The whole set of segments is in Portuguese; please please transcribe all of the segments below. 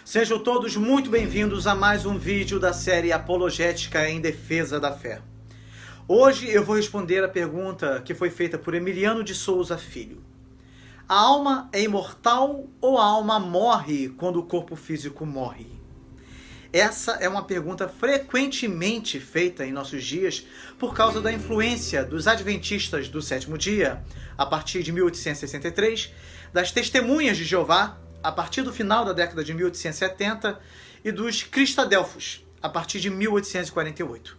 Sejam todos muito bem-vindos a mais um vídeo da série Apologética em Defesa da Fé. Hoje eu vou responder a pergunta que foi feita por Emiliano de Souza Filho. A alma é imortal ou a alma morre quando o corpo físico morre? Essa é uma pergunta frequentemente feita em nossos dias por causa da influência dos adventistas do sétimo dia, a partir de 1863, das testemunhas de Jeová, a partir do final da década de 1870, e dos cristadelfos, a partir de 1848.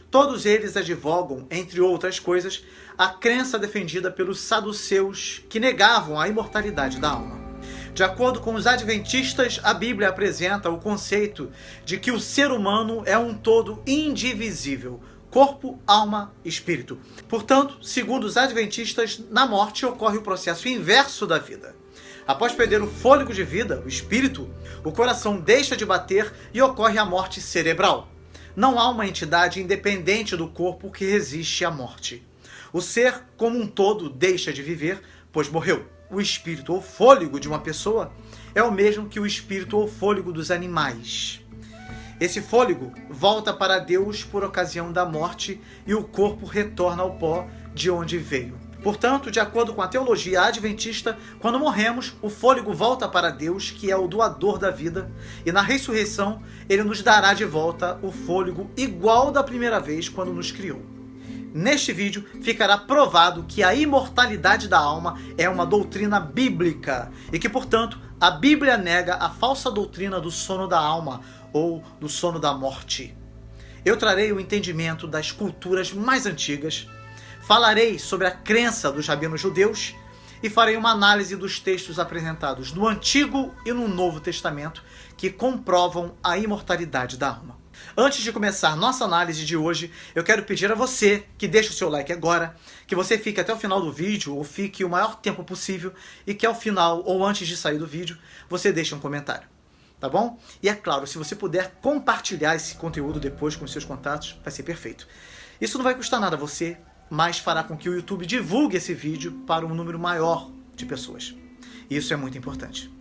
Todos eles advogam, entre outras coisas, a crença defendida pelos saduceus, que negavam a imortalidade da alma. De acordo com os adventistas, a Bíblia apresenta o conceito de que o ser humano é um todo indivisível, corpo, alma e espírito. Portanto, segundo os adventistas, na morte ocorre o processo inverso da vida. Após perder o fôlego de vida, o espírito, o coração deixa de bater e ocorre a morte cerebral. Não há uma entidade independente do corpo que resiste à morte. O ser, como um todo, deixa de viver, pois morreu. O espírito ou fôlego de uma pessoa é o mesmo que o espírito ou fôlego dos animais. Esse fôlego volta para Deus por ocasião da morte e o corpo retorna ao pó de onde veio. Portanto, de acordo com a teologia adventista, quando morremos, o fôlego volta para Deus, que é o doador da vida, e na ressurreição ele nos dará de volta o fôlego igual da primeira vez quando nos criou. Neste vídeo ficará provado que a imortalidade da alma é uma doutrina bíblica e que, portanto, a Bíblia nega a falsa doutrina do sono da alma ou do sono da morte. Eu trarei o entendimento das culturas mais antigas, falarei sobre a crença dos rabinos judeus e farei uma análise dos textos apresentados no Antigo e no Novo Testamento que comprovam a imortalidade da alma. Antes de começar nossa análise de hoje, eu quero pedir a você que deixe o seu like agora, que você fique até o final do vídeo ou fique o maior tempo possível e que ao final ou antes de sair do vídeo você deixe um comentário. Tá bom? E é claro, se você puder compartilhar esse conteúdo depois com os seus contatos, vai ser perfeito. Isso não vai custar nada a você, mas fará com que o YouTube divulgue esse vídeo para um número maior de pessoas. Isso é muito importante.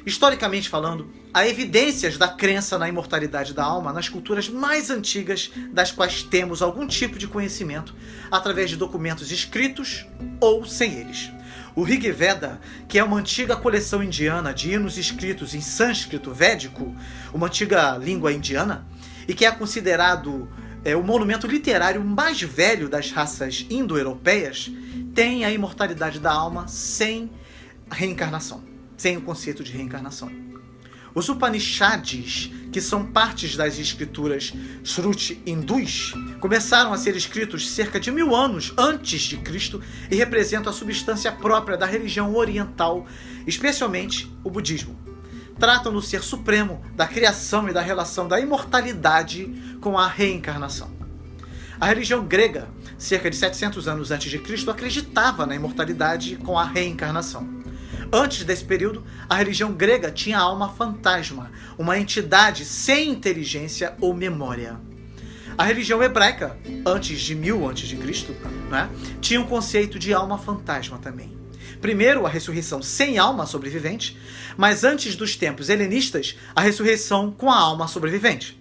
Historicamente falando, há evidências da crença na imortalidade da alma nas culturas mais antigas das quais temos algum tipo de conhecimento através de documentos escritos ou sem eles. O Rig Veda, que é uma antiga coleção indiana de hinos escritos em sânscrito védico, uma antiga língua indiana, e que é considerado o monumento literário mais velho das raças indo-europeias, tem a imortalidade da alma sem reencarnação, sem o conceito de reencarnação. Os Upanishads, que são partes das escrituras Shruti hindus, começaram a ser escritos cerca de 1000 anos antes de Cristo e representam a substância própria da religião oriental, especialmente o budismo. Tratam do ser supremo, da criação e da relação da imortalidade com a reencarnação. A religião grega, cerca de 700 anos antes de Cristo, acreditava na imortalidade com a reencarnação. Antes desse período, a religião grega tinha a alma fantasma, uma entidade sem inteligência ou memória. A religião hebraica, antes de 1000 a.C., tinha um conceito de alma fantasma também. Primeiro, a ressurreição sem alma sobrevivente, mas antes dos tempos helenistas, a ressurreição com a alma sobrevivente.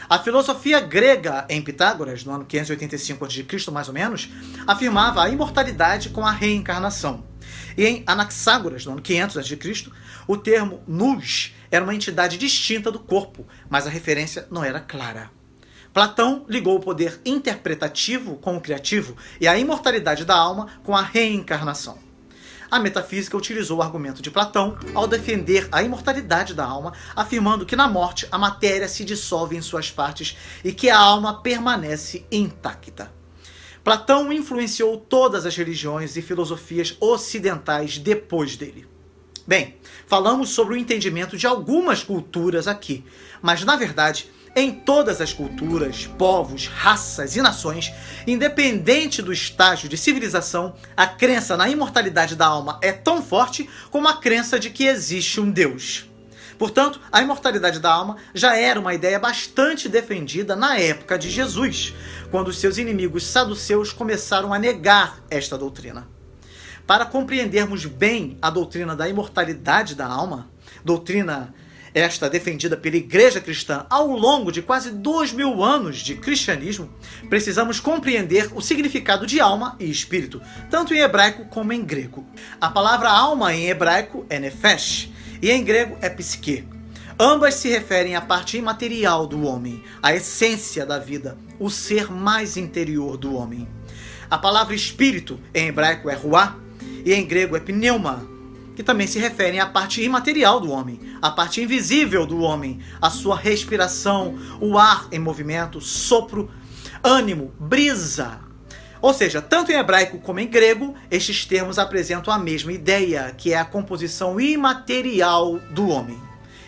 A filosofia grega em Pitágoras, no ano 585 a.C., mais ou menos, afirmava a imortalidade com a reencarnação. E em Anaxágoras, no ano 500 a.C., o termo nous era uma entidade distinta do corpo, mas a referência não era clara. Platão ligou o poder interpretativo com o criativo e a imortalidade da alma com a reencarnação. A metafísica utilizou o argumento de Platão ao defender a imortalidade da alma, afirmando que na morte a matéria se dissolve em suas partes e que a alma permanece intacta. Platão influenciou todas as religiões e filosofias ocidentais depois dele. Bem, falamos sobre o entendimento de algumas culturas aqui, mas na verdade, em todas as culturas, povos, raças e nações, independente do estágio de civilização, a crença na imortalidade da alma é tão forte como a crença de que existe um Deus. Portanto, a imortalidade da alma já era uma ideia bastante defendida na época de Jesus, quando seus inimigos saduceus começaram a negar esta doutrina. Para compreendermos bem a doutrina da imortalidade da alma, doutrina esta defendida pela Igreja Cristã ao longo de quase 2000 anos de cristianismo, precisamos compreender o significado de alma e espírito, tanto em hebraico como em grego. A palavra alma em hebraico é nefesh e em grego é psique. Ambas se referem à parte imaterial do homem, à essência da vida, o ser mais interior do homem. A palavra espírito em hebraico é ruá e em grego é pneuma, que também se referem à parte imaterial do homem, à parte invisível do homem, a sua respiração, o ar em movimento, sopro, ânimo, brisa. Ou seja, tanto em hebraico como em grego, estes termos apresentam a mesma ideia, que é a composição imaterial do homem.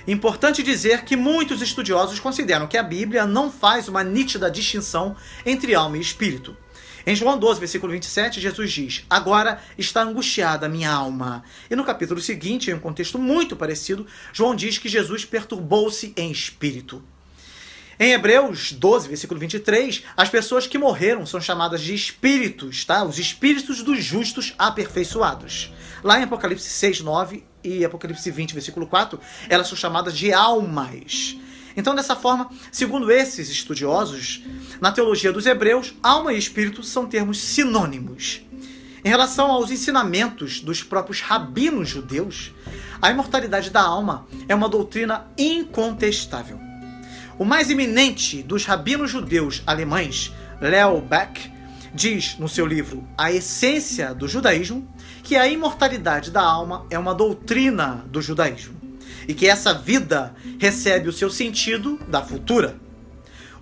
Importante dizer que muitos estudiosos consideram que a Bíblia não faz uma nítida distinção entre alma e espírito. Em João 12, versículo 27, Jesus diz: agora está angustiada a minha alma. E no capítulo seguinte, em um contexto muito parecido, João diz que Jesus perturbou-se em espírito. Em Hebreus 12, versículo 23, as pessoas que morreram são chamadas de espíritos, tá? Os espíritos dos justos aperfeiçoados. Lá em Apocalipse 6, 9 e Apocalipse 20, versículo 4, elas são chamadas de almas. Então, dessa forma, segundo esses estudiosos, na teologia dos hebreus, alma e espírito são termos sinônimos. Em relação aos ensinamentos dos próprios rabinos judeus, a imortalidade da alma é uma doutrina incontestável. O mais eminente dos rabinos judeus alemães, Leo Baeck, diz no seu livro A Essência do Judaísmo que a imortalidade da alma é uma doutrina do judaísmo e que essa vida recebe o seu sentido da futura.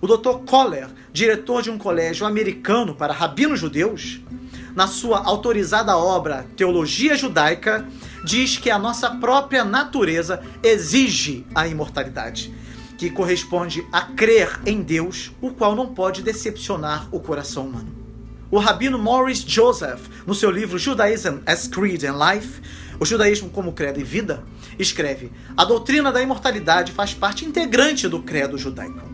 O Dr. Kohler, diretor de um colégio americano para rabinos judeus, na sua autorizada obra Teologia Judaica, diz que a nossa própria natureza exige a imortalidade, que corresponde a crer em Deus, o qual não pode decepcionar o coração humano. O rabino Morris Joseph, no seu livro Judaism as Creed and Life, O Judaísmo como Credo e Vida, escreve: a doutrina da imortalidade faz parte integrante do credo judaico.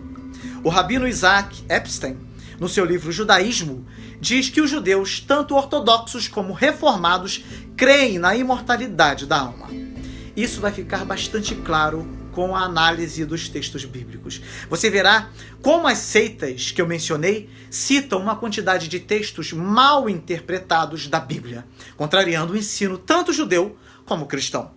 O rabino Isaac Epstein, no seu livro Judaísmo, diz que os judeus, tanto ortodoxos como reformados, creem na imortalidade da alma. Isso vai ficar bastante claro com a análise dos textos bíblicos. Você verá como as seitas que eu mencionei citam uma quantidade de textos mal interpretados da Bíblia, contrariando o ensino tanto judeu como cristão.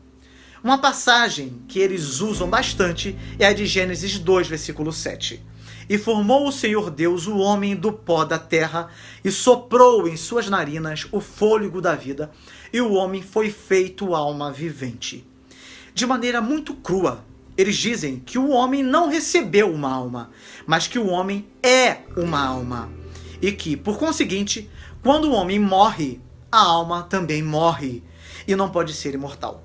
Uma passagem que eles usam bastante é a de Gênesis 2, versículo 7. E formou o Senhor Deus o homem do pó da terra, e soprou em suas narinas o fôlego da vida, e o homem foi feito alma vivente. De maneira muito crua, eles dizem que o homem não recebeu uma alma, mas que o homem é uma alma. E que, por conseguinte, quando o homem morre, a alma também morre e não pode ser imortal.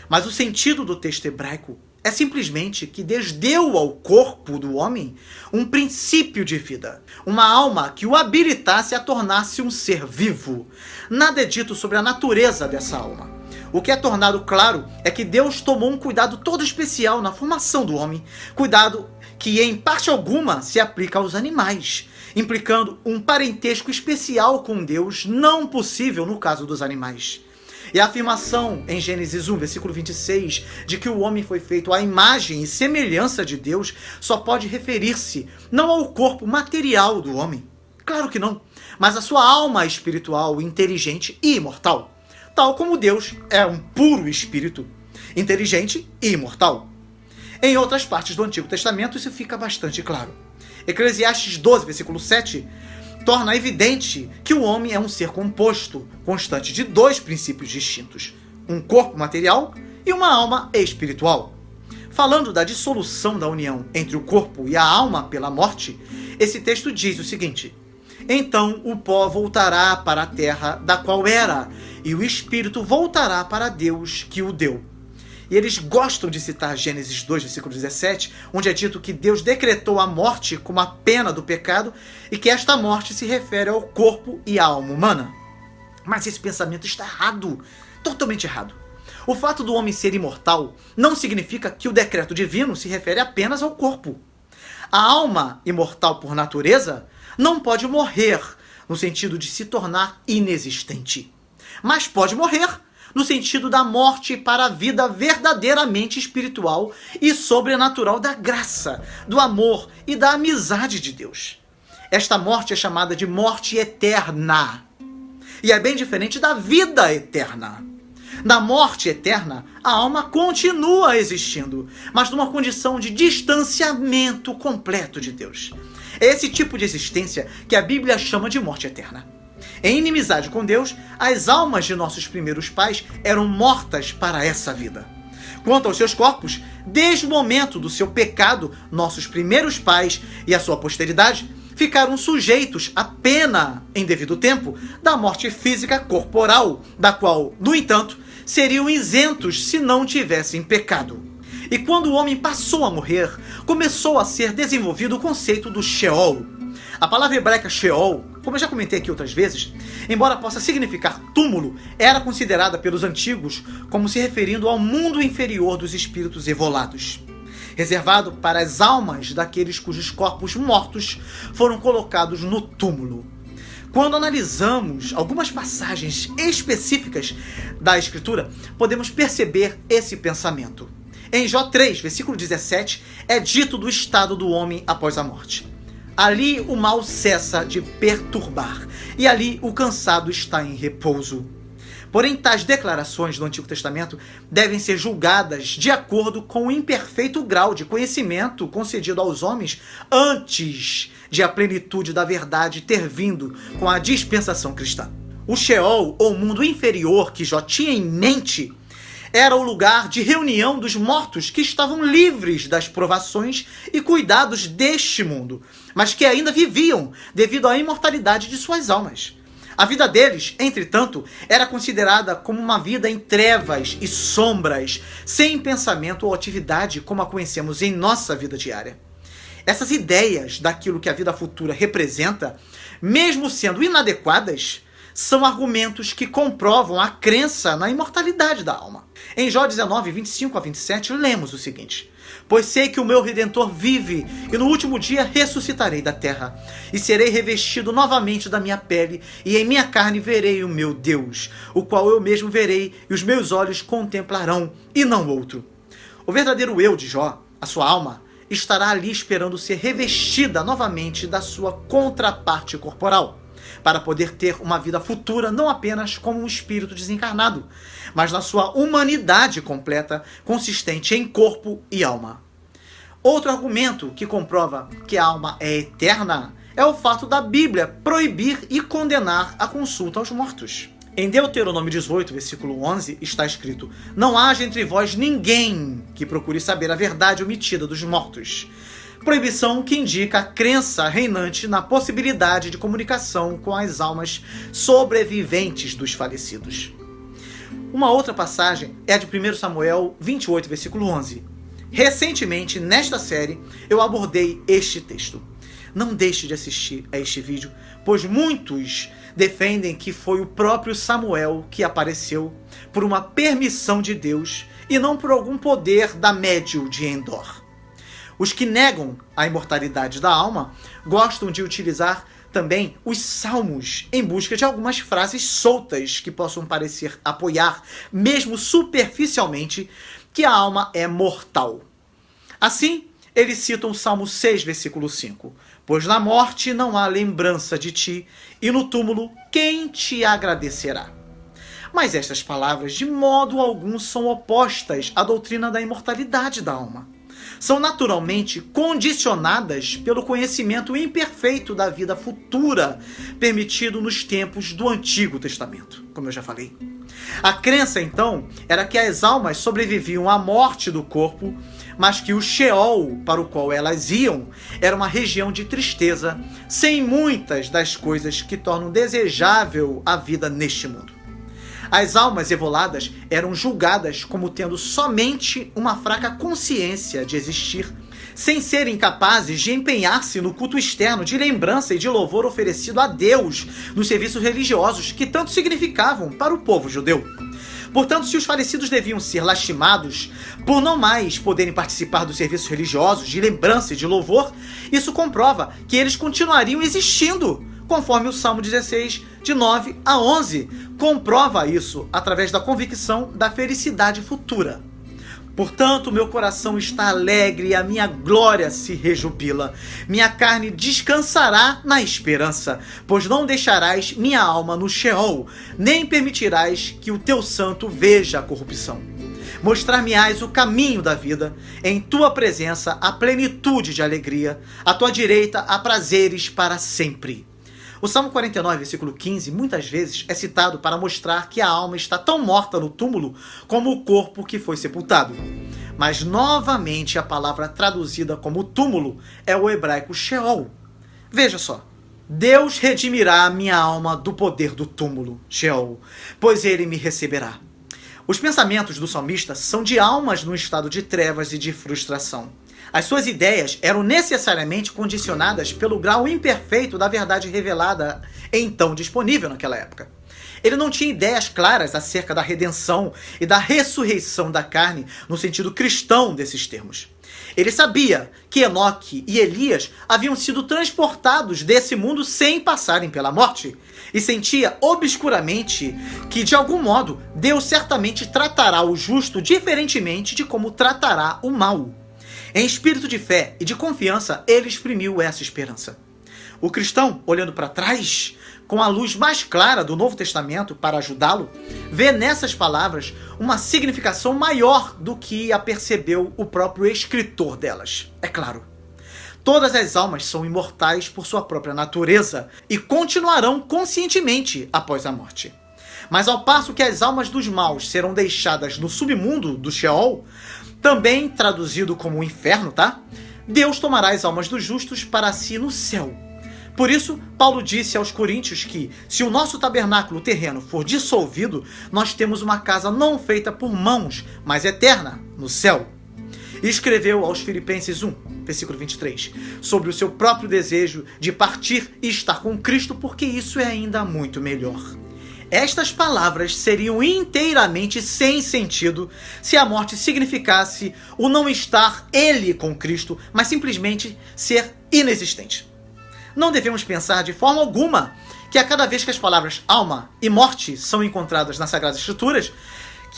Mas o sentido do texto hebraico é simplesmente que Deus deu ao corpo do homem um princípio de vida, uma alma que o habilitasse a tornar-se um ser vivo. Nada é dito sobre a natureza dessa alma. O que é tornado claro é que Deus tomou um cuidado todo especial na formação do homem, cuidado que em parte alguma se aplica aos animais, implicando um parentesco especial com Deus não possível no caso dos animais. E a afirmação em Gênesis 1, versículo 26, de que o homem foi feito à imagem e semelhança de Deus, só pode referir-se não ao corpo material do homem, claro que não, mas à sua alma espiritual, inteligente e imortal, tal como Deus é um puro espírito, inteligente e imortal. Em outras partes do Antigo Testamento isso fica bastante claro. Eclesiastes 12, versículo 7, torna evidente que o homem é um ser composto, constante de dois princípios distintos, um corpo material e uma alma espiritual. Falando da dissolução da união entre o corpo e a alma pela morte, esse texto diz o seguinte: então o pó voltará para a terra da qual era, e o espírito voltará para Deus que o deu. E eles gostam de citar Gênesis 2, versículo 17, onde é dito que Deus decretou a morte como a pena do pecado e que esta morte se refere ao corpo e à alma humana. Mas esse pensamento está errado, totalmente errado. O fato do homem ser imortal não significa que o decreto divino se refere apenas ao corpo. A alma, imortal por natureza, não pode morrer no sentido de se tornar inexistente, mas pode morrer no sentido da morte para a vida verdadeiramente espiritual e sobrenatural da graça, do amor e da amizade de Deus. Esta morte é chamada de morte eterna, e é bem diferente da vida eterna. Na morte eterna, a alma continua existindo, mas numa condição de distanciamento completo de Deus. É esse tipo de existência que a Bíblia chama de morte eterna. Em inimizade com Deus, as almas de nossos primeiros pais eram mortas para essa vida. Quanto aos seus corpos, desde o momento do seu pecado, nossos primeiros pais e a sua posteridade ficaram sujeitos à pena, em devido tempo, da morte física corporal, da qual, no entanto, seriam isentos se não tivessem pecado. E quando o homem passou a morrer, começou a ser desenvolvido o conceito do Sheol. A palavra hebraica Sheol, como eu já comentei aqui outras vezes, embora possa significar túmulo, era considerada pelos antigos como se referindo ao mundo inferior dos espíritos evolados, reservado para as almas daqueles cujos corpos mortos foram colocados no túmulo. Quando analisamos algumas passagens específicas da Escritura, podemos perceber esse pensamento. Em Jó 3, versículo 17, é dito do estado do homem após a morte. Ali o mal cessa de perturbar, e ali o cansado está em repouso. Porém, tais declarações do Antigo Testamento devem ser julgadas de acordo com o imperfeito grau de conhecimento concedido aos homens antes de a plenitude da verdade ter vindo com a dispensação cristã. O Sheol, ou mundo inferior que Jó tinha em mente, era o lugar de reunião dos mortos que estavam livres das provações e cuidados deste mundo, mas que ainda viviam devido à imortalidade de suas almas. A vida deles, entretanto, era considerada como uma vida em trevas e sombras, sem pensamento ou atividade como a conhecemos em nossa vida diária. Essas ideias daquilo que a vida futura representa, mesmo sendo inadequadas, são argumentos que comprovam a crença na imortalidade da alma. Em Jó 19, 25 a 27, lemos o seguinte: Pois sei que o meu Redentor vive, e no último dia ressuscitarei da terra, e serei revestido novamente da minha pele, e em minha carne verei o meu Deus, o qual eu mesmo verei, e os meus olhos contemplarão, e não outro. O verdadeiro eu de Jó, a sua alma, estará ali esperando ser revestida novamente da sua contraparte corporal, para poder ter uma vida futura não apenas como um espírito desencarnado, mas na sua humanidade completa, consistente em corpo e alma. Outro argumento que comprova que a alma é eterna é o fato da Bíblia proibir e condenar a consulta aos mortos. Em Deuteronômio 18, versículo 11, está escrito: Não haja entre vós ninguém que procure saber a verdade omitida dos mortos. Proibição que indica a crença reinante na possibilidade de comunicação com as almas sobreviventes dos falecidos. Uma outra passagem é a de 1 Samuel 28, versículo 11. Recentemente, nesta série, eu abordei este texto. Não deixe de assistir a este vídeo, pois muitos defendem que foi o próprio Samuel que apareceu por uma permissão de Deus e não por algum poder da Médium de Endor. Os que negam a imortalidade da alma gostam de utilizar também os salmos em busca de algumas frases soltas que possam parecer apoiar, mesmo superficialmente, que a alma é mortal. Assim, eles citam o Salmo 6, versículo 5. Pois na morte não há lembrança de ti, e no túmulo quem te agradecerá? Mas estas palavras de modo algum são opostas à doutrina da imortalidade da alma. São naturalmente condicionadas pelo conhecimento imperfeito da vida futura, permitido nos tempos do Antigo Testamento, como eu já falei. A crença, então, era que as almas sobreviviam à morte do corpo, mas que o Sheol, para o qual elas iam, era uma região de tristeza, sem muitas das coisas que tornam desejável a vida neste mundo. As almas evoladas eram julgadas como tendo somente uma fraca consciência de existir, sem serem capazes de empenhar-se no culto externo de lembrança e de louvor oferecido a Deus nos serviços religiosos que tanto significavam para o povo judeu. Portanto, se os falecidos deviam ser lastimados por não mais poderem participar dos serviços religiosos de lembrança e de louvor, isso comprova que eles continuariam existindo conforme o Salmo 16, de 9 a 11, comprova isso através da convicção da felicidade futura. Portanto, meu coração está alegre e a minha glória se rejubila. Minha carne descansará na esperança, pois não deixarás minha alma no Sheol, nem permitirás que o teu santo veja a corrupção. Mostrar-me-ás o caminho da vida, em tua presença há plenitude de alegria, à tua direita há prazeres para sempre. O Salmo 49, versículo 15, muitas vezes é citado para mostrar que a alma está tão morta no túmulo como o corpo que foi sepultado. Mas, novamente, a palavra traduzida como túmulo é o hebraico Sheol. Veja só. Deus redimirá a minha alma do poder do túmulo, Sheol, pois ele me receberá. Os pensamentos do salmista são de almas no estado de trevas e de frustração. As suas ideias eram necessariamente condicionadas pelo grau imperfeito da verdade revelada então disponível naquela época. Ele não tinha ideias claras acerca da redenção e da ressurreição da carne no sentido cristão desses termos. Ele sabia que Enoque e Elias haviam sido transportados desse mundo sem passarem pela morte, e sentia obscuramente que, de algum modo, Deus certamente tratará o justo diferentemente de como tratará o mau. Em espírito de fé e de confiança, ele exprimiu essa esperança. O cristão, olhando para trás, com a luz mais clara do Novo Testamento para ajudá-lo, vê nessas palavras uma significação maior do que a percebeu o próprio escritor delas. É claro, todas as almas são imortais por sua própria natureza e continuarão conscientemente após a morte. Mas ao passo que as almas dos maus serão deixadas no submundo do Sheol, também traduzido como inferno, tá? Deus tomará as almas dos justos para si no céu. Por isso, Paulo disse aos coríntios que, se o nosso tabernáculo terreno for dissolvido, nós temos uma casa não feita por mãos, mas eterna, no céu. E escreveu aos Filipenses 1, versículo 23, sobre o seu próprio desejo de partir e estar com Cristo, porque isso é ainda muito melhor. Estas palavras seriam inteiramente sem sentido se a morte significasse o não estar ele com Cristo, mas simplesmente ser inexistente. Não devemos pensar de forma alguma que a cada vez que as palavras alma e morte são encontradas nas Sagradas Escrituras,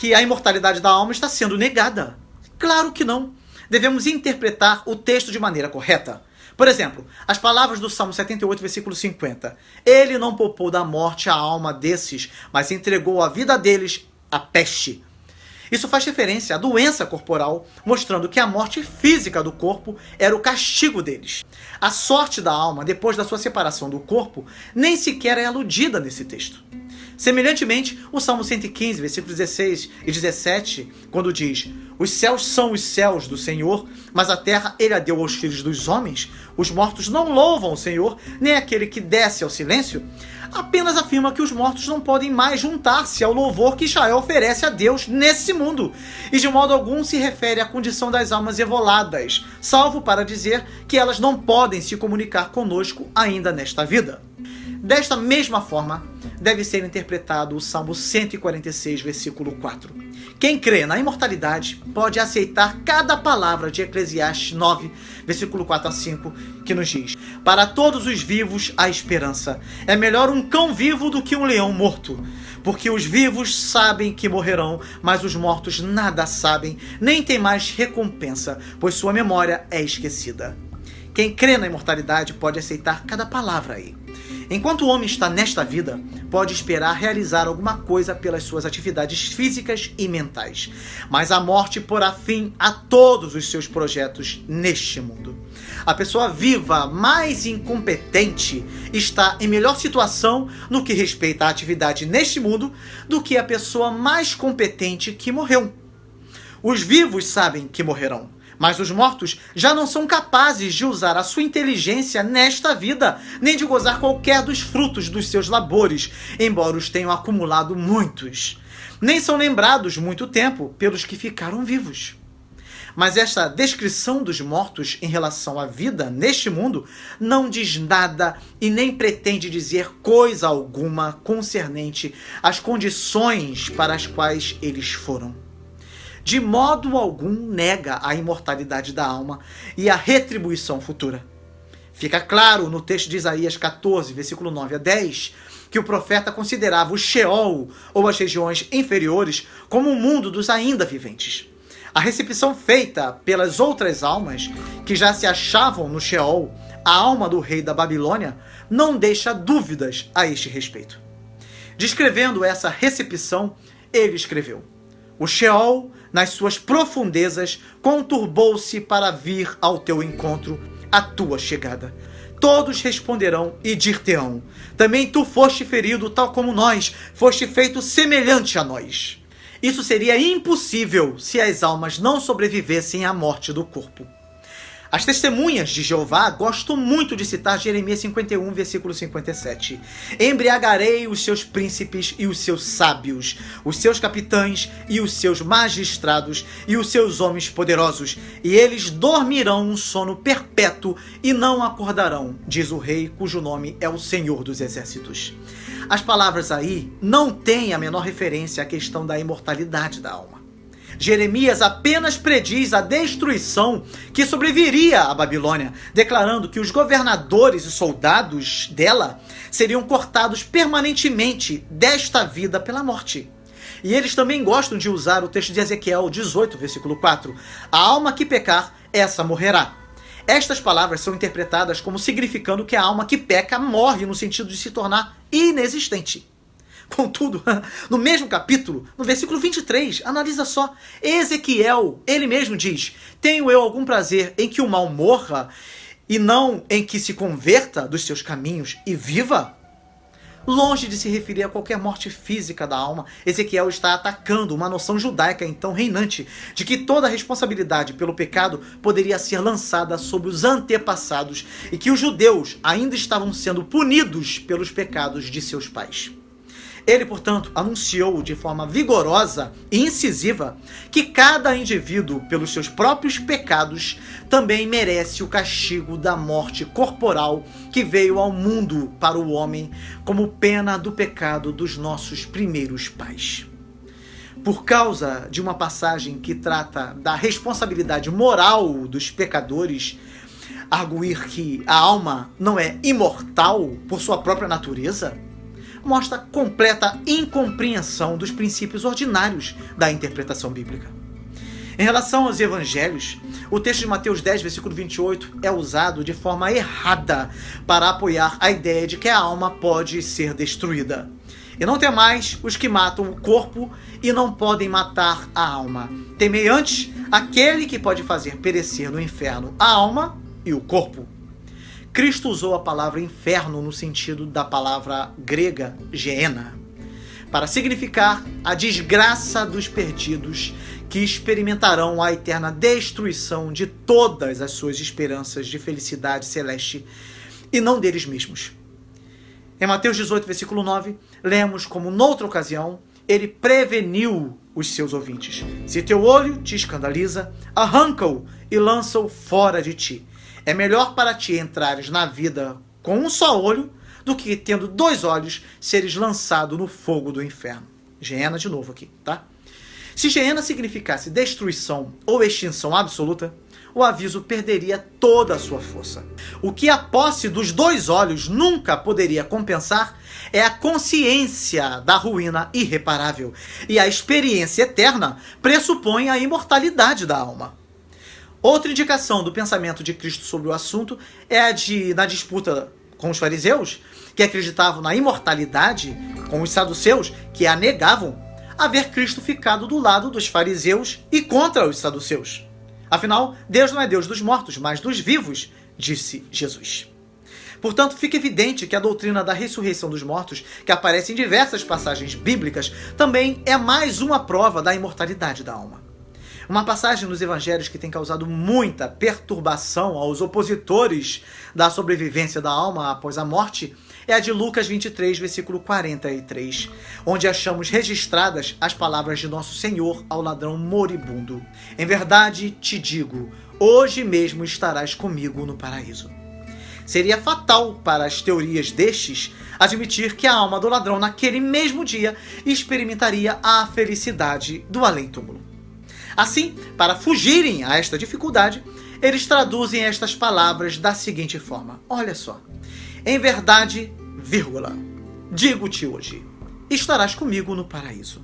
que a imortalidade da alma está sendo negada. Claro que não. Devemos interpretar o texto de maneira correta. Por exemplo, as palavras do Salmo 78, versículo 50. Ele não poupou da morte a alma desses, mas entregou a vida deles à peste. Isso faz referência à doença corporal, mostrando que a morte física do corpo era o castigo deles. A sorte da alma, depois da sua separação do corpo, nem sequer é aludida nesse texto. Semelhantemente, o Salmo 115, versículos 16 e 17, quando diz: os céus são os céus do Senhor, mas a terra ele a deu aos filhos dos homens. Os mortos não louvam o Senhor, nem aquele que desce ao silêncio. Apenas afirma que os mortos não podem mais juntar-se ao louvor que Israel oferece a Deus nesse mundo, e de modo algum se refere à condição das almas evoladas, salvo para dizer que elas não podem se comunicar conosco ainda nesta vida. Desta mesma forma, deve ser interpretado o Salmo 146, versículo 4. Quem crê na imortalidade pode aceitar cada palavra de Eclesiastes 9, versículo 4 a 5, que nos diz: para todos os vivos há esperança. É melhor um cão vivo do que um leão morto. Porque os vivos sabem que morrerão, mas os mortos nada sabem, nem têm mais recompensa, pois sua memória é esquecida. Quem crê na imortalidade pode aceitar cada palavra aí. Enquanto o homem está nesta vida, pode esperar realizar alguma coisa pelas suas atividades físicas e mentais. Mas a morte porá fim a todos os seus projetos neste mundo. A pessoa viva mais incompetente está em melhor situação no que respeita à atividade neste mundo do que a pessoa mais competente que morreu. Os vivos sabem que morrerão, mas os mortos já não são capazes de usar a sua inteligência nesta vida, nem de gozar qualquer dos frutos dos seus labores, embora os tenham acumulado muitos. Nem são lembrados muito tempo pelos que ficaram vivos. Mas esta descrição dos mortos em relação à vida neste mundo não diz nada e nem pretende dizer coisa alguma concernente às condições para as quais eles foram. De modo algum nega a imortalidade da alma e a retribuição futura. Fica claro no texto de Isaías 14, versículo 9 a 10, que o profeta considerava o Sheol, ou as regiões inferiores, como o mundo dos ainda viventes. A recepção feita pelas outras almas, que já se achavam no Sheol, a alma do rei da Babilônia, não deixa dúvidas a este respeito. Descrevendo essa recepção, ele escreveu: o Sheol, nas suas profundezas, conturbou-se para vir ao teu encontro, a tua chegada. Todos responderão e dir-te-ão: também tu foste ferido, tal como nós, foste feito semelhante a nós. Isso seria impossível se as almas não sobrevivessem à morte do corpo. As testemunhas de Jeová gostam muito de citar Jeremias 51, versículo 57. Embriagarei os seus príncipes e os seus sábios, os seus capitães e os seus magistrados e os seus homens poderosos, e eles dormirão um sono perpétuo e não acordarão, diz o rei cujo nome é o Senhor dos Exércitos. As palavras aí não têm a menor referência à questão da imortalidade da alma. Jeremias apenas prediz a destruição que sobreviria à Babilônia, declarando que os governadores e soldados dela seriam cortados permanentemente desta vida pela morte. E eles também gostam de usar o texto de Ezequiel 18, versículo 4. A alma que pecar, essa morrerá. Estas palavras são interpretadas como significando que a alma que peca morre no sentido de se tornar inexistente. Contudo, no mesmo capítulo, no versículo 23, analisa só, Ezequiel, ele mesmo diz: tenho eu algum prazer em que o mal morra e não em que se converta dos seus caminhos e viva? Longe de se referir a qualquer morte física da alma, Ezequiel está atacando uma noção judaica então reinante de que toda a responsabilidade pelo pecado poderia ser lançada sobre os antepassados e que os judeus ainda estavam sendo punidos pelos pecados de seus pais. Ele, portanto, anunciou de forma vigorosa e incisiva que cada indivíduo, pelos seus próprios pecados, também merece o castigo da morte corporal que veio ao mundo para o homem como pena do pecado dos nossos primeiros pais. Por causa de uma passagem que trata da responsabilidade moral dos pecadores, arguir que a alma não é imortal por sua própria natureza, mostra completa incompreensão dos princípios ordinários da interpretação bíblica. Em relação aos evangelhos, o texto de Mateus 10, versículo 28, é usado de forma errada para apoiar a ideia de que a alma pode ser destruída. E não temais os que matam o corpo e não podem matar a alma. Temei antes aquele que pode fazer perecer no inferno a alma e o corpo. Cristo usou a palavra inferno no sentido da palavra grega Gehenna, para significar a desgraça dos perdidos que experimentarão a eterna destruição de todas as suas esperanças de felicidade celeste e não deles mesmos. Em Mateus 18, versículo 9, lemos como noutra ocasião, ele preveniu os seus ouvintes: se teu olho te escandaliza, arranca-o e lança-o fora de ti. É melhor para ti entrares na vida com um só olho do que, tendo 2 olhos, seres lançado no fogo do inferno. Gehenna de novo aqui, tá? Se Gehenna significasse destruição ou extinção absoluta, o aviso perderia toda a sua força. O que a posse dos 2 olhos nunca poderia compensar é a consciência da ruína irreparável, e a experiência eterna pressupõe a imortalidade da alma. Outra indicação do pensamento de Cristo sobre o assunto é a na disputa com os fariseus, que acreditavam na imortalidade, com os saduceus, que a negavam, haver Cristo ficado do lado dos fariseus e contra os saduceus. Afinal, Deus não é Deus dos mortos, mas dos vivos, disse Jesus. Portanto, fica evidente que a doutrina da ressurreição dos mortos, que aparece em diversas passagens bíblicas, também é mais uma prova da imortalidade da alma. Uma passagem nos evangelhos que tem causado muita perturbação aos opositores da sobrevivência da alma após a morte é a de Lucas 23, versículo 43, onde achamos registradas as palavras de nosso Senhor ao ladrão moribundo: em verdade te digo, hoje mesmo estarás comigo no paraíso. Seria fatal para as teorias destes admitir que a alma do ladrão naquele mesmo dia experimentaria a felicidade do além-túmulo. Assim, para fugirem a esta dificuldade, eles traduzem estas palavras da seguinte forma. Olha só. Em verdade, vírgula, digo-te hoje, estarás comigo no paraíso.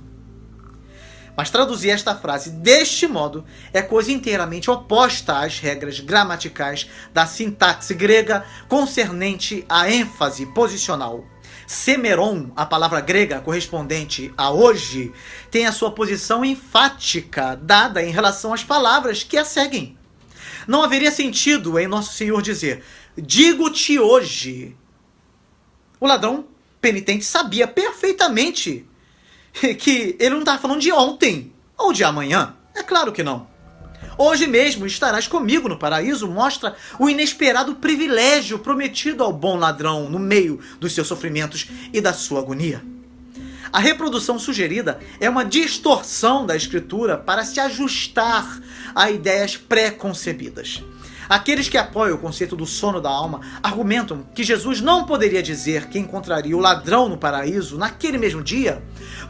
Mas traduzir esta frase deste modo é coisa inteiramente oposta às regras gramaticais da sintaxe grega concernente à ênfase posicional. Semeron, a palavra grega correspondente a hoje, tem a sua posição enfática dada em relação às palavras que a seguem. Não haveria sentido em Nosso Senhor dizer, digo-te hoje. O ladrão penitente sabia perfeitamente que ele não estava falando de ontem ou de amanhã. É claro que não. Hoje mesmo estarás comigo no paraíso mostra o inesperado privilégio prometido ao bom ladrão no meio dos seus sofrimentos e da sua agonia. A reprodução sugerida é uma distorção da escritura para se ajustar a ideias pré-concebidas. Aqueles que apoiam o conceito do sono da alma argumentam que Jesus não poderia dizer que encontraria o ladrão no paraíso naquele mesmo dia,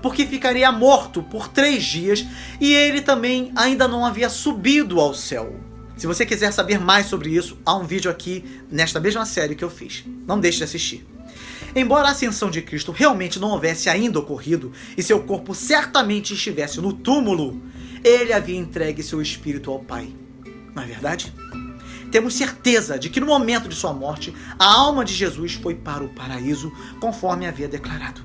porque ficaria morto por 3 dias e ele também ainda não havia subido ao céu. Se você quiser saber mais sobre isso, há um vídeo aqui nesta mesma série que eu fiz. Não deixe de assistir. Embora a ascensão de Cristo realmente não houvesse ainda ocorrido e seu corpo certamente estivesse no túmulo, ele havia entregue seu espírito ao Pai. Não é verdade? Temos certeza de que no momento de sua morte, a alma de Jesus foi para o paraíso, conforme havia declarado.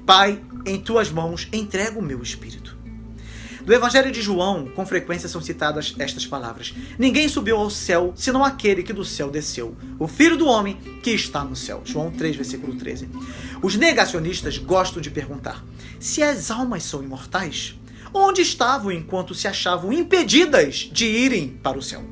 Pai, em tuas mãos entrego o meu espírito. Do Evangelho de João, com frequência são citadas estas palavras. Ninguém subiu ao céu, senão aquele que do céu desceu, o Filho do Homem que está no céu. João 3, versículo 13. Os negacionistas gostam de perguntar, se as almas são imortais, onde estavam enquanto se achavam impedidas de irem para o céu?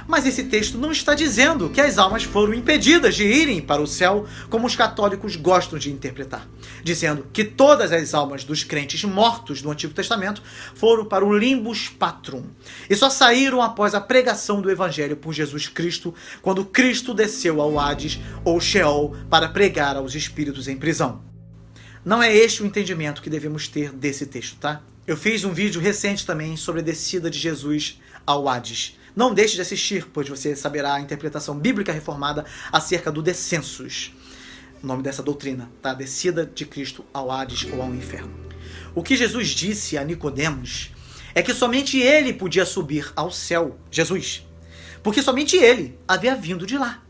Mas esse texto não está dizendo que as almas foram impedidas de irem para o céu, como os católicos gostam de interpretar, dizendo que todas as almas dos crentes mortos do Antigo Testamento foram para o limbus patrum, e só saíram após a pregação do Evangelho por Jesus Cristo, quando Cristo desceu ao Hades ou Sheol para pregar aos espíritos em prisão. Não é este o entendimento que devemos ter desse texto, tá? Eu fiz um vídeo recente também sobre a descida de Jesus ao Hades. Não deixe de assistir, pois você saberá a interpretação bíblica reformada acerca do descensus. O nome dessa doutrina, tá? Descida de Cristo ao Hades ou ao inferno. O que Jesus disse a Nicodemos é que somente ele podia subir ao céu, Jesus, porque somente ele havia vindo de lá.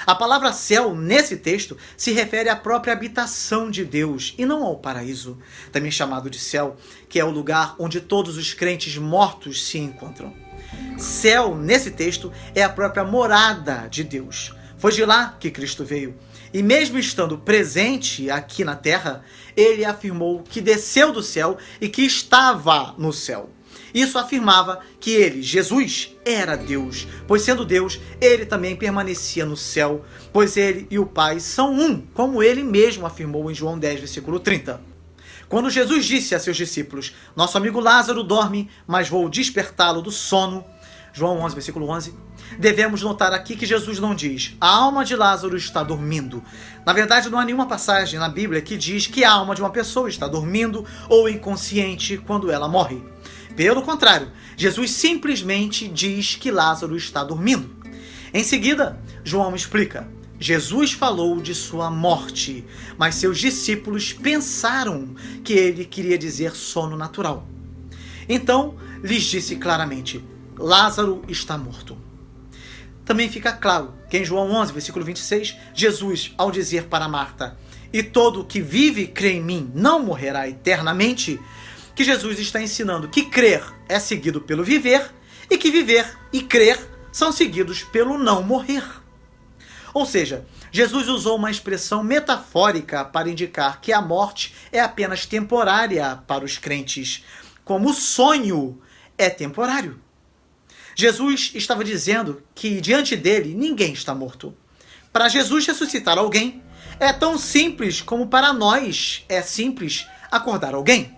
A palavra céu, nesse texto, se refere à própria habitação de Deus e não ao paraíso, também chamado de céu, que é o lugar onde todos os crentes mortos se encontram. Céu, nesse texto, é a própria morada de Deus. Foi de lá que Cristo veio. E mesmo estando presente aqui na terra, ele afirmou que desceu do céu e que estava no céu. Isso afirmava que ele, Jesus, era Deus, pois sendo Deus, ele também permanecia no céu, pois ele e o Pai são um, como ele mesmo afirmou em João 10, versículo 30. Quando Jesus disse a seus discípulos, nosso amigo Lázaro dorme, mas vou despertá-lo do sono, João 11, versículo 11, devemos notar aqui que Jesus não diz, a alma de Lázaro está dormindo. Na verdade, não há nenhuma passagem na Bíblia que diz que a alma de uma pessoa está dormindo ou inconsciente quando ela morre. Pelo contrário, Jesus simplesmente diz que Lázaro está dormindo. Em seguida, João explica, Jesus falou de sua morte, mas seus discípulos pensaram que ele queria dizer sono natural. Então, lhes disse claramente, Lázaro está morto. Também fica claro que em João 11, versículo 26, Jesus, ao dizer para Marta, e todo que vive e crê em mim não morrerá eternamente, que Jesus está ensinando que crer é seguido pelo viver e que viver e crer são seguidos pelo não morrer. Ou seja, Jesus usou uma expressão metafórica para indicar que a morte é apenas temporária para os crentes, como o sonho é temporário. Jesus estava dizendo que diante dele ninguém está morto. Para Jesus ressuscitar alguém é tão simples como para nós é simples acordar alguém.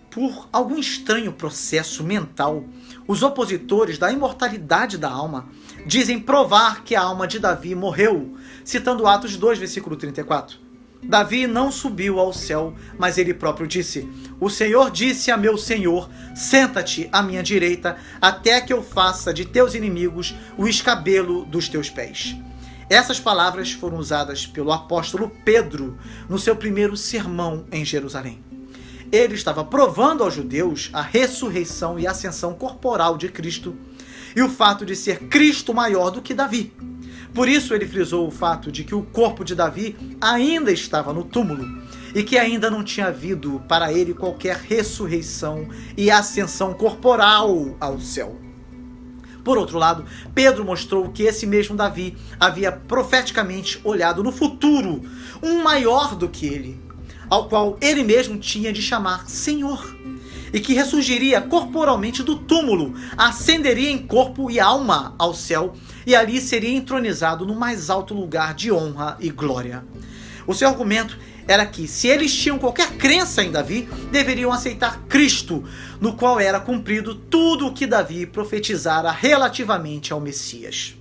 Por algum estranho processo mental, os opositores da imortalidade da alma dizem provar que a alma de Davi morreu, citando Atos 2, versículo 34. Davi não subiu ao céu, mas ele próprio disse: o Senhor disse a meu Senhor: senta-te à minha direita, até que eu faça de teus inimigos o escabelo dos teus pés. Essas palavras foram usadas pelo apóstolo Pedro no seu primeiro sermão em Jerusalém. Ele estava provando aos judeus a ressurreição e ascensão corporal de Cristo e o fato de ser Cristo maior do que Davi. Por isso ele frisou o fato de que o corpo de Davi ainda estava no túmulo e que ainda não tinha havido para ele qualquer ressurreição e ascensão corporal ao céu. Por outro lado, Pedro mostrou que esse mesmo Davi havia profeticamente olhado no futuro um maior do que ele, ao qual ele mesmo tinha de chamar Senhor, e que ressurgiria corporalmente do túmulo, ascenderia em corpo e alma ao céu, e ali seria entronizado no mais alto lugar de honra e glória. O seu argumento era que, se eles tinham qualquer crença em Davi, deveriam aceitar Cristo, no qual era cumprido tudo o que Davi profetizara relativamente ao Messias.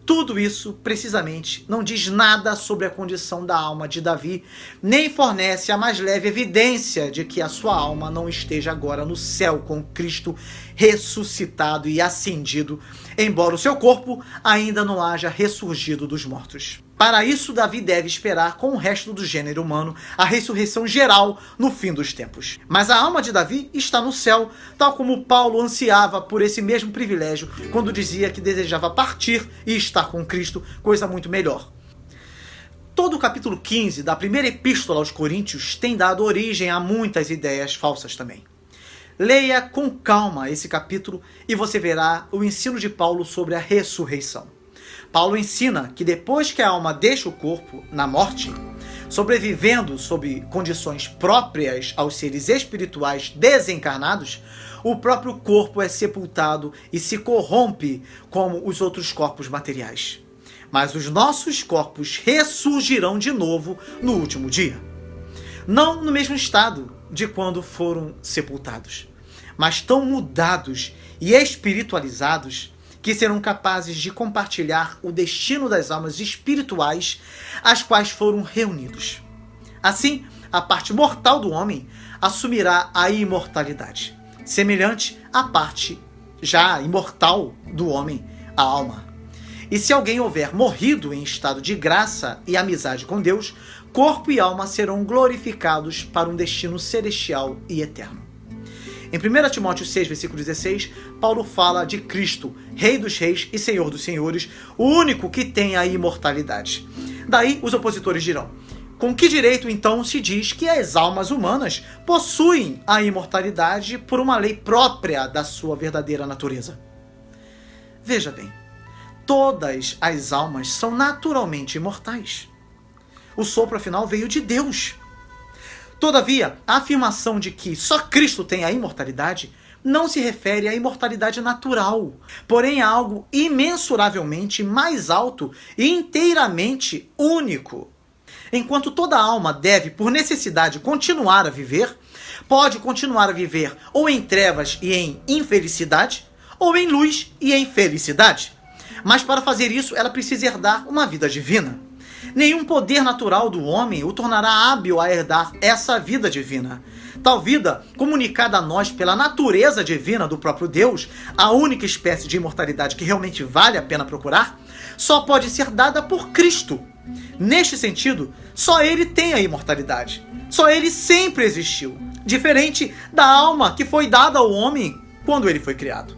Tudo isso, precisamente, não diz nada sobre a condição da alma de Davi, nem fornece a mais leve evidência de que a sua alma não esteja agora no céu com Cristo ressuscitado e ascendido, embora o seu corpo ainda não haja ressurgido dos mortos. Para isso, Davi deve esperar com o resto do gênero humano a ressurreição geral no fim dos tempos. Mas a alma de Davi está no céu, tal como Paulo ansiava por esse mesmo privilégio quando dizia que desejava partir e estar com Cristo, coisa muito melhor. Todo o capítulo 15 da primeira epístola aos Coríntios tem dado origem a muitas ideias falsas também. Leia com calma esse capítulo e você verá o ensino de Paulo sobre a ressurreição. Paulo ensina que depois que a alma deixa o corpo na morte, sobrevivendo sob condições próprias aos seres espirituais desencarnados, o próprio corpo é sepultado e se corrompe como os outros corpos materiais. Mas os nossos corpos ressurgirão de novo no último dia. Não no mesmo estado de quando foram sepultados, mas tão mudados e espiritualizados que serão capazes de compartilhar o destino das almas espirituais às quais foram reunidos. Assim, a parte mortal do homem assumirá a imortalidade, semelhante à parte já imortal do homem, a alma. E se alguém houver morrido em estado de graça e amizade com Deus, corpo e alma serão glorificados para um destino celestial e eterno. Em 1 Timóteo 6, versículo 16, Paulo fala de Cristo, Rei dos Reis e Senhor dos Senhores, o único que tem a imortalidade. Daí os opositores dirão: com que direito então se diz que as almas humanas possuem a imortalidade por uma lei própria da sua verdadeira natureza? Veja bem, todas as almas são naturalmente imortais. O sopro, afinal, veio de Deus. Todavia, a afirmação de que só Cristo tem a imortalidade não se refere à imortalidade natural, porém a algo imensuravelmente mais alto e inteiramente único. Enquanto toda alma deve, por necessidade, continuar a viver, pode continuar a viver ou em trevas e em infelicidade, ou em luz e em felicidade. Mas para fazer isso, ela precisa herdar uma vida divina. Nenhum poder natural do homem o tornará hábil a herdar essa vida divina. Tal vida, comunicada a nós pela natureza divina do próprio Deus, a única espécie de imortalidade que realmente vale a pena procurar, só pode ser dada por Cristo. Neste sentido, só Ele tem a imortalidade. Só Ele sempre existiu, diferente da alma que foi dada ao homem quando ele foi criado.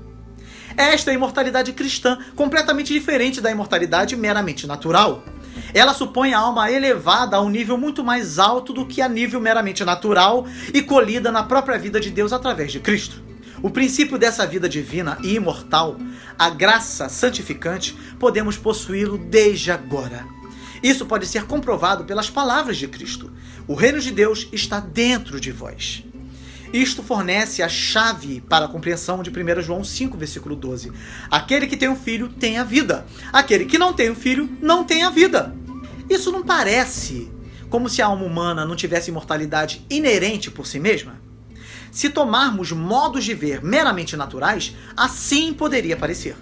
Esta é a imortalidade cristã, completamente diferente da imortalidade meramente natural. Ela supõe a alma elevada a um nível muito mais alto do que a nível meramente natural e colhida na própria vida de Deus através de Cristo. O princípio dessa vida divina e imortal, a graça santificante, podemos possuí-lo desde agora. Isso pode ser comprovado pelas palavras de Cristo. O reino de Deus está dentro de vós. Isto fornece a chave para a compreensão de 1 João 5, versículo 12. Aquele que tem um filho tem a vida. Aquele que não tem um filho não tem a vida. Isso não parece como se a alma humana não tivesse imortalidade inerente por si mesma? Se tomarmos modos de ver meramente naturais, assim poderia parecer.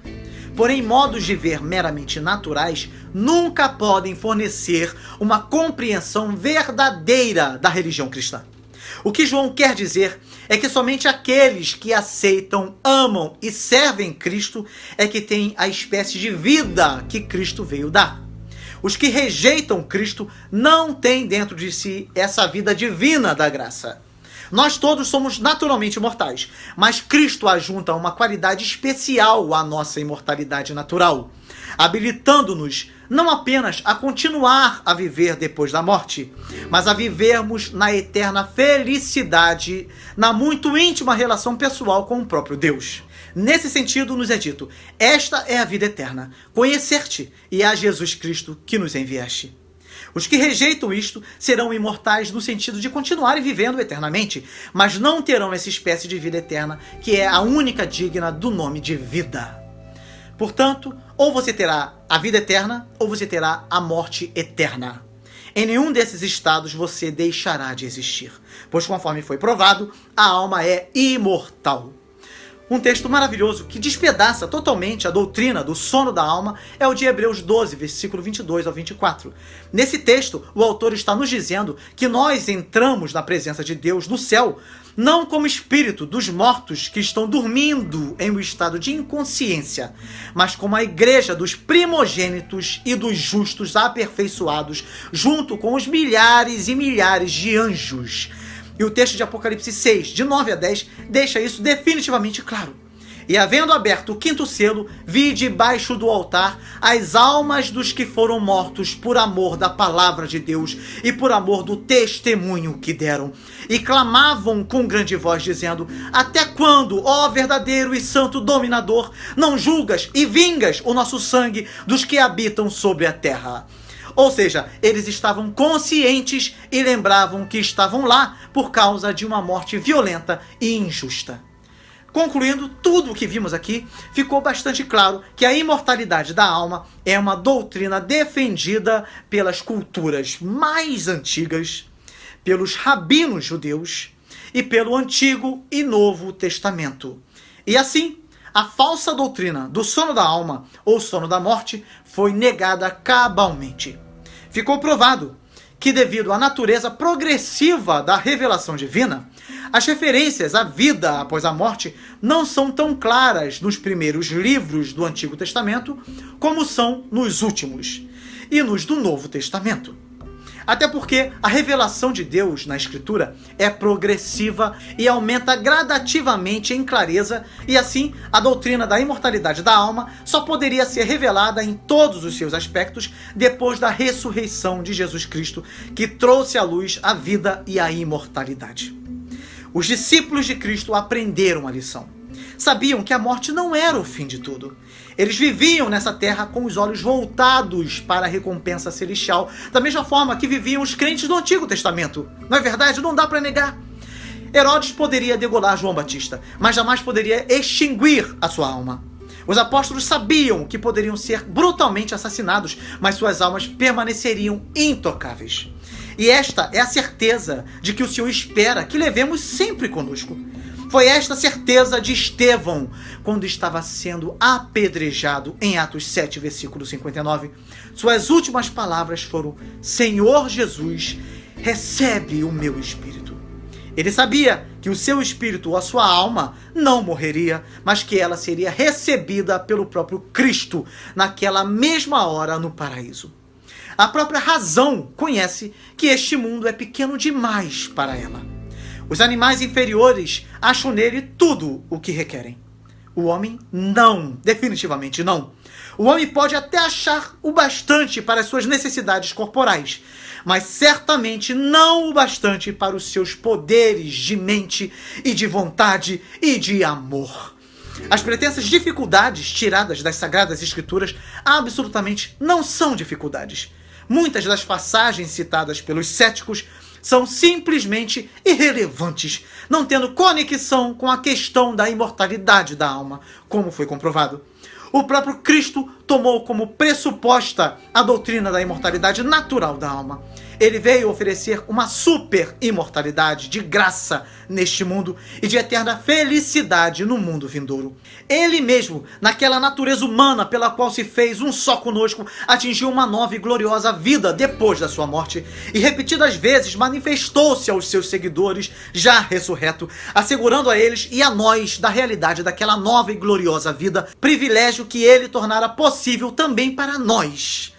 Porém, modos de ver meramente naturais nunca podem fornecer uma compreensão verdadeira da religião cristã. O que João quer dizer é que somente aqueles que aceitam, amam e servem Cristo é que têm a espécie de vida que Cristo veio dar. Os que rejeitam Cristo não têm dentro de si essa vida divina da graça. Nós todos somos naturalmente mortais, mas Cristo ajunta uma qualidade especial à nossa imortalidade natural, habilitando-nos não apenas a continuar a viver depois da morte, mas a vivermos na eterna felicidade, na muito íntima relação pessoal com o próprio Deus. Nesse sentido, nos é dito: esta é a vida eterna, conhecer-te e a Jesus Cristo que nos enviaste. Os que rejeitam isto serão imortais no sentido de continuarem vivendo eternamente, mas não terão essa espécie de vida eterna que é a única digna do nome de vida. Portanto, ou você terá a vida eterna, ou você terá a morte eterna. Em nenhum desses estados você deixará de existir, pois conforme foi provado, a alma é imortal. Um texto maravilhoso que despedaça totalmente a doutrina do sono da alma é o de Hebreus 12, versículo 22 ao 24. Nesse texto, o autor está nos dizendo que nós entramos na presença de Deus no céu, não como espírito dos mortos que estão dormindo em um estado de inconsciência, mas como a igreja dos primogênitos e dos justos aperfeiçoados, junto com os milhares e milhares de anjos. E o texto de Apocalipse 6, de 9 a 10, deixa isso definitivamente claro. E havendo aberto o quinto selo, vi debaixo do altar as almas dos que foram mortos por amor da palavra de Deus e por amor do testemunho que deram. E clamavam com grande voz, dizendo: até quando, ó verdadeiro e santo dominador, não julgas e vingas o nosso sangue dos que habitam sobre a terra? Ou seja, eles estavam conscientes e lembravam que estavam lá por causa de uma morte violenta e injusta. Concluindo tudo o que vimos aqui, ficou bastante claro que a imortalidade da alma é uma doutrina defendida pelas culturas mais antigas, pelos rabinos judeus e pelo Antigo e Novo Testamento. E assim, a falsa doutrina do sono da alma ou sono da morte foi negada cabalmente. Ficou provado que, devido à natureza progressiva da revelação divina, as referências à vida após a morte não são tão claras nos primeiros livros do Antigo Testamento como são nos últimos e nos do Novo Testamento. Até porque a revelação de Deus na Escritura é progressiva e aumenta gradativamente em clareza, e assim a doutrina da imortalidade da alma só poderia ser revelada em todos os seus aspectos depois da ressurreição de Jesus Cristo, que trouxe à luz a vida e a imortalidade. Os discípulos de Cristo aprenderam a lição. Sabiam que a morte não era o fim de tudo. Eles viviam nessa terra com os olhos voltados para a recompensa celestial, da mesma forma que viviam os crentes do Antigo Testamento. Não é verdade? Não dá para negar. Herodes poderia degolar João Batista, mas jamais poderia extinguir a sua alma. Os apóstolos sabiam que poderiam ser brutalmente assassinados, mas suas almas permaneceriam intocáveis. E esta é a certeza de que o Senhor espera que levemos sempre conosco. Foi esta certeza de Estevão, quando estava sendo apedrejado, em Atos 7, versículo 59. Suas últimas palavras foram: Senhor Jesus, recebe o meu espírito. Ele sabia que o seu espírito ou a sua alma não morreria, mas que ela seria recebida pelo próprio Cristo naquela mesma hora no paraíso. A própria razão conhece que este mundo é pequeno demais para ela. Os animais inferiores acham nele tudo o que requerem. O homem não, definitivamente não. O homem pode até achar o bastante para as suas necessidades corporais, mas certamente não o bastante para os seus poderes de mente e de vontade e de amor. As pretensas dificuldades tiradas das Sagradas Escrituras absolutamente não são dificuldades. Muitas das passagens citadas pelos céticos são simplesmente irrelevantes, não tendo conexão com a questão da imortalidade da alma, como foi comprovado. O próprio Cristo tomou como pressuposta a doutrina da imortalidade natural da alma. Ele veio oferecer uma super imortalidade de graça neste mundo e de eterna felicidade no mundo vindouro. Ele mesmo, naquela natureza humana pela qual se fez um só conosco, atingiu uma nova e gloriosa vida depois da sua morte e repetidas vezes manifestou-se aos seus seguidores já ressurreto, assegurando a eles e a nós da realidade daquela nova e gloriosa vida, privilégio que ele tornara possível também para nós.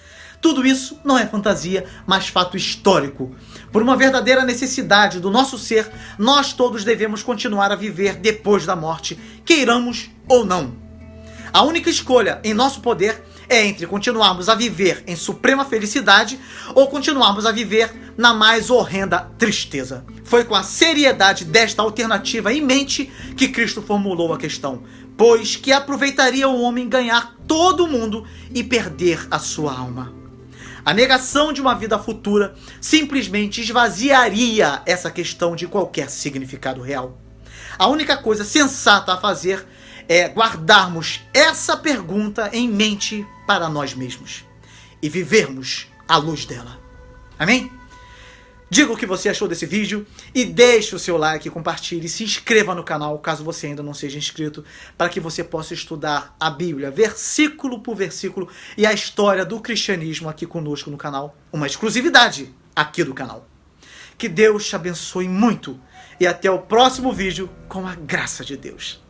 Tudo isso não é fantasia, mas fato histórico. Por uma verdadeira necessidade do nosso ser, nós todos devemos continuar a viver depois da morte, queiramos ou não. A única escolha em nosso poder é entre continuarmos a viver em suprema felicidade ou continuarmos a viver na mais horrenda tristeza. Foi com a seriedade desta alternativa em mente que Cristo formulou a questão, pois que aproveitaria o homem ganhar todo o mundo e perder a sua alma. A negação de uma vida futura simplesmente esvaziaria essa questão de qualquer significado real. A única coisa sensata a fazer é guardarmos essa pergunta em mente para nós mesmos e vivermos à luz dela. Amém? Diga o que você achou desse vídeo e deixe o seu like, compartilhe e se inscreva no canal caso você ainda não seja inscrito, para que você possa estudar a Bíblia versículo por versículo e a história do cristianismo aqui conosco no canal. Uma exclusividade aqui do canal. Que Deus te abençoe muito e até o próximo vídeo com a graça de Deus.